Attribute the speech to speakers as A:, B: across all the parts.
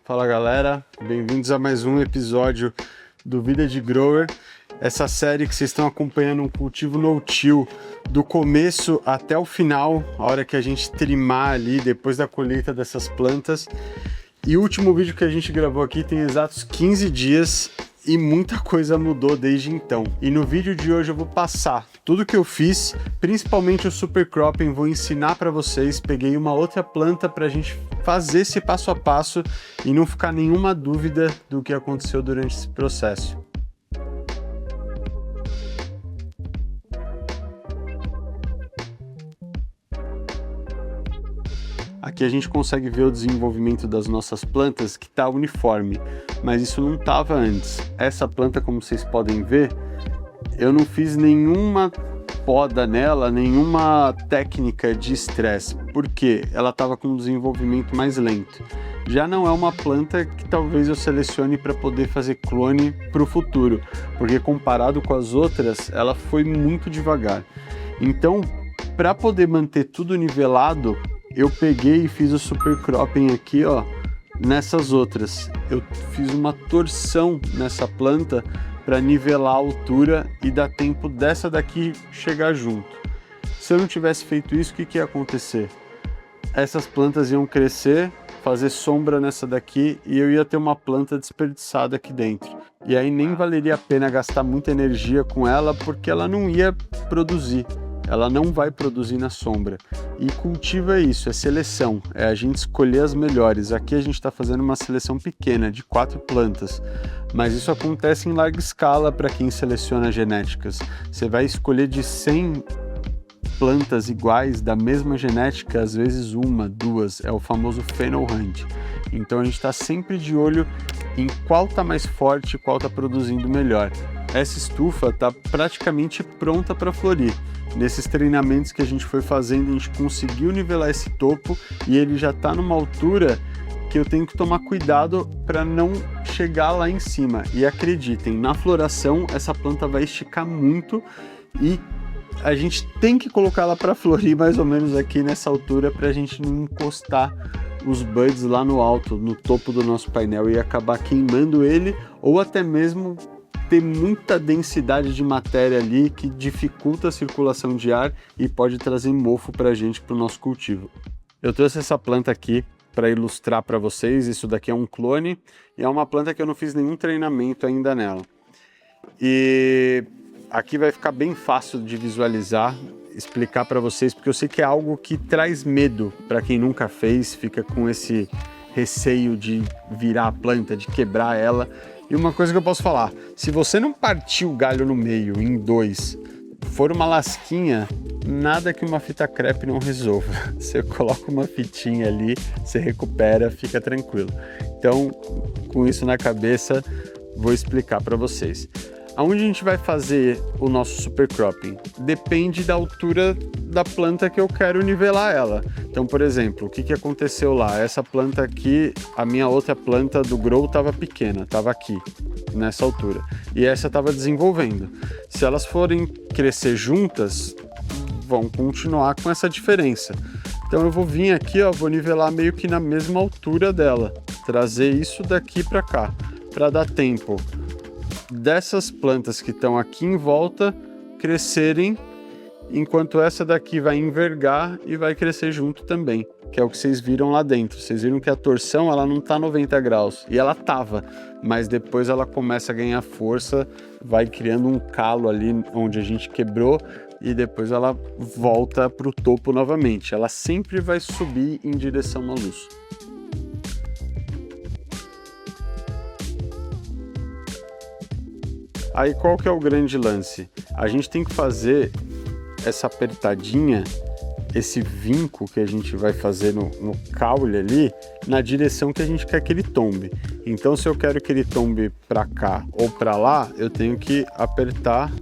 A: Fala galera, bem-vindos a mais um episódio do Vida de Grower. Essa série que vocês estão acompanhando um cultivo no-till do começo até o final, a hora que a gente trimar ali depois da colheita dessas plantas. E o último vídeo que a gente gravou aqui tem exatos 15 dias e muita coisa mudou desde então. E no vídeo de hoje eu vou passar tudo que eu fiz, principalmente o super cropping, vou ensinar para vocês. Peguei uma outra planta para a gente fazer esse passo a passo e não ficar nenhuma dúvida do que aconteceu durante esse processo. Aqui a gente consegue ver o desenvolvimento das nossas plantas que está uniforme, mas isso não estava antes. Essa planta, como vocês podem ver, eu não fiz nenhuma poda nela, nenhuma técnica de estresse, porque ela estava com um desenvolvimento mais lento. Já não é uma planta que talvez eu selecione para poder fazer clone para o futuro, porque comparado com as outras, ela foi muito devagar. Então, para poder manter tudo nivelado, eu peguei e fiz o super cropping aqui, ó, nessas outras. Eu fiz uma torção nessa planta para nivelar a altura e dar tempo dessa daqui chegar junto. Se eu não tivesse feito isso, o que ia acontecer? Essas plantas iam crescer, fazer sombra nessa daqui e eu ia ter uma planta desperdiçada aqui dentro. E aí nem valeria a pena gastar muita energia com ela, porque ela não ia produzir. Ela não vai produzir na sombra. E cultivo é isso, é seleção, é a gente escolher as melhores. Aqui a gente está fazendo uma seleção pequena, de 4 plantas, mas isso acontece em larga escala para quem seleciona genéticas. Você vai escolher de 100 plantas iguais, da mesma genética, às vezes uma, duas, é o famoso Phenol Hunt. Então a gente está sempre de olho em qual está mais forte, qual está produzindo melhor. Essa estufa está praticamente pronta para florir. Nesses treinamentos que a gente foi fazendo, a gente conseguiu nivelar esse topo e ele já está numa altura que eu tenho que tomar cuidado para não chegar lá em cima. E acreditem, na floração essa planta vai esticar muito e a gente tem que colocar ela para florir mais ou menos aqui nessa altura para a gente não encostar os buds lá no alto, no topo do nosso painel e acabar queimando ele, ou até mesmo ter muita densidade de matéria ali que dificulta a circulação de ar e pode trazer mofo para a gente, para o nosso cultivo. Eu trouxe essa planta aqui para ilustrar para vocês. Isso daqui é um clone e é uma planta que eu não fiz nenhum treinamento ainda nela. E aqui vai ficar bem fácil de visualizar, explicar para vocês, porque eu sei que é algo que traz medo para quem nunca fez, fica com esse receio de virar a planta, de quebrar ela. E uma coisa que eu posso falar, se você não partir o galho no meio, em 2, for uma lasquinha, nada que uma fita crepe não resolva. Você coloca uma fitinha ali, você recupera, fica tranquilo. Então, com isso na cabeça, vou explicar para vocês. Aonde a gente vai fazer o nosso super cropping? Depende da altura da planta que eu quero nivelar ela. Então, por exemplo, o que aconteceu lá? Essa planta aqui, a minha outra planta do grow estava pequena, estava aqui, nessa altura. E essa estava desenvolvendo. Se elas forem crescer juntas, vão continuar com essa diferença. Então eu vou vir aqui, ó, vou nivelar meio que na mesma altura dela. Trazer isso daqui para cá, para dar tempo dessas plantas que estão aqui em volta crescerem, enquanto essa daqui vai envergar e vai crescer junto também, que é o que vocês viram lá dentro. Vocês viram que a torção ela não está 90 graus, e ela tava, mas depois ela começa a ganhar força, vai criando um calo ali onde a gente quebrou, e depois ela volta para o topo novamente. Ela sempre vai subir em direção à luz. Aí qual que é o grande lance? A gente tem que fazer essa apertadinha, esse vinco que a gente vai fazer no caule ali, na direção que a gente quer que ele tombe. Então se eu quero que ele tombe para cá ou para lá, eu tenho que apertar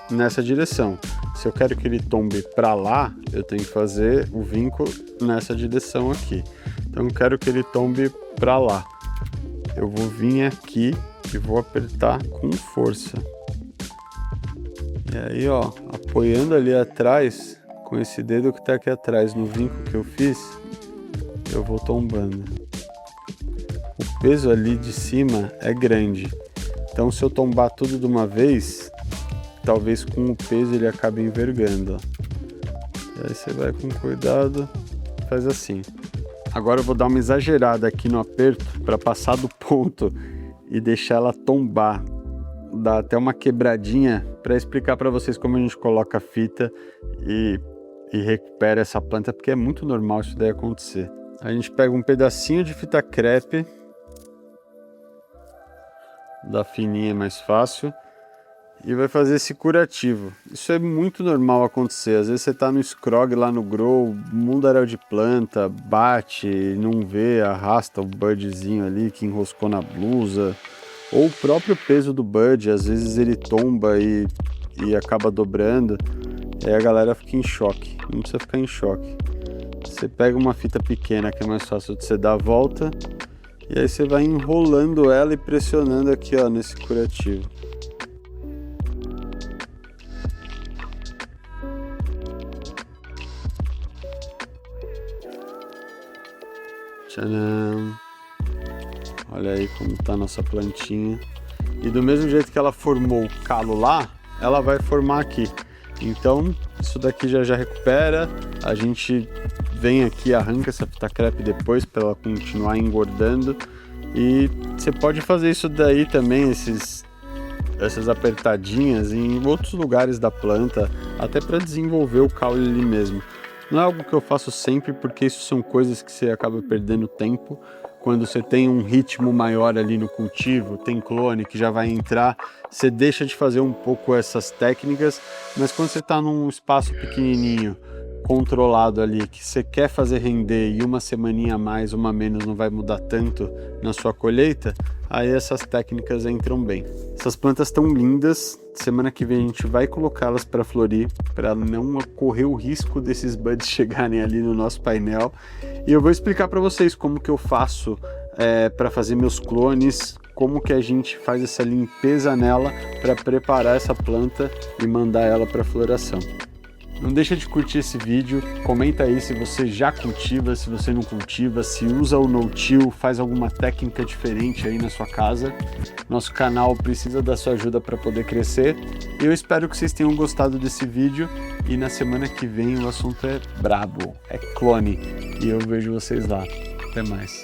A: nessa direção. Se eu quero que ele tombe para lá, eu tenho que fazer o vinco nessa direção aqui. Então eu quero que ele tombe para lá. Eu vou vir aqui e vou apertar com força. E aí, ó, apoiando ali atrás, com esse dedo que tá aqui atrás no vinco que eu fiz, eu vou tombando. o peso ali de cima é grande. Então se eu tombar tudo de uma vez, talvez com o peso ele acabe envergando, ó. E aí você vai com cuidado, faz assim. Agora eu vou dar uma exagerada aqui no aperto para passar do ponto e deixar ela tombar. Dá até uma quebradinha para explicar para vocês como a gente coloca a fita e recupera essa planta, porque é muito normal isso daí acontecer. A gente pega um pedacinho de fita crepe, da fininha é mais fácil, e vai fazer esse curativo. Isso é muito normal acontecer. Às vezes você tá no scrog lá no grow, mundaréu de planta, bate, não vê, arrasta o budzinho ali que enroscou na blusa, ou o próprio peso do bud, às vezes ele tomba e acaba dobrando, aí a galera fica em choque. Não precisa ficar em choque. Você pega uma fita pequena que é mais fácil de você dar a volta, e aí você vai enrolando ela e pressionando aqui, ó, nesse curativo. Tcharam! Olha aí como tá a nossa plantinha. E do mesmo jeito que ela formou o calo lá, ela vai formar aqui. Então isso daqui já recupera. A gente vem aqui, arranca essa fita crepe depois para ela continuar engordando. E você pode fazer isso daí também, essas apertadinhas em outros lugares da planta, até para desenvolver o caule ali mesmo. Não é algo que eu faço sempre, porque isso são coisas que você acaba perdendo tempo. Quando você tem um ritmo maior ali no cultivo, tem clone que já vai entrar, você deixa de fazer um pouco essas técnicas, mas quando você está num espaço pequenininho, controlado ali, que você quer fazer render e uma semaninha a mais, uma a menos não vai mudar tanto na sua colheita, aí essas técnicas entram bem. Essas plantas estão lindas, semana que vem a gente vai colocá-las para florir, para não correr o risco desses buds chegarem ali no nosso painel. E eu vou explicar para vocês como que eu faço para fazer meus clones, como que a gente faz essa limpeza nela para preparar essa planta e mandar ela para floração. Não deixa de curtir esse vídeo, comenta aí se você já cultiva, se você não cultiva, se usa o no-till, faz alguma técnica diferente aí na sua casa. Nosso canal precisa da sua ajuda para poder crescer. Eu espero que vocês tenham gostado desse vídeo e na semana que vem o assunto é brabo, é clone. E eu vejo vocês lá. Até mais.